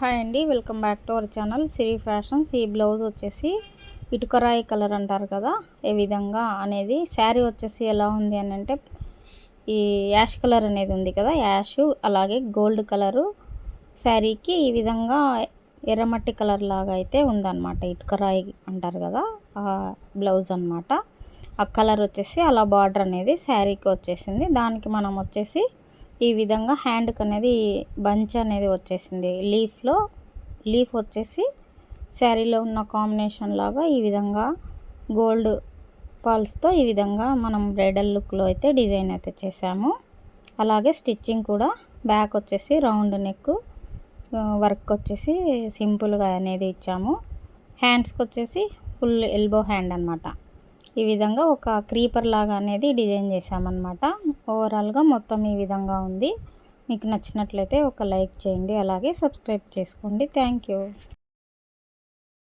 Hi అండి, welcome back to our channel Siri fashions. ఈ blouse వచ్చేసి ఇటుకరాయి కలర్ అంటారు కదా, ఏ విధంగా అనేది శారీ వచ్చేసి ఎలా ఉంది అని అంటే, ఈ యాష్ కలర్ అనేది ఉంది కదా, యాష్ అలాగే గోల్డ్ కలరు శారీకి ఈ విధంగా ఎర్రమట్టి కలర్ లాగా అయితే ఉందన్నమాట. ఇటుకరాయి అంటారు కదా, ఆ బ్లౌజ్ అన్నమాట. ఆ కలర్ వచ్చేసి అలా బార్డర్ అనేది శారీకి వచ్చేసింది. దానికి మనం వచ్చేసి ఈ విధంగా హ్యాండ్కి అనేది బంచ్ అనేది వచ్చేసింది. లీఫ్ వచ్చేసి శారీలో ఉన్న కాంబినేషన్ లాగా ఈ విధంగా గోల్డ్ పాల్స్తో ఈ విధంగా మనం బ్రైడల్ లుక్లో అయితే డిజైన్ అయితే చేసాము. అలాగే స్టిచ్చింగ్ కూడా బ్యాక్ వచ్చేసి రౌండ్ నెక్ వర్క్ వచ్చేసి సింపుల్గా అనేది ఇచ్చాము. హ్యాండ్స్కి వచ్చేసి ఫుల్ ఎల్బో హ్యాండ్ అనమాట. ఈ విధంగా ఒక క్రీపర్ లాగా అనేది డిజైన్ చేసామన్నమాట. ఓవరాల్గా మొత్తం ఈ విధంగా ఉంది. మీకు నచ్చినట్లయితే ఒక లైక్ చేయండి, అలాగే సబ్స్క్రైబ్ చేసుకోండి. Thank you.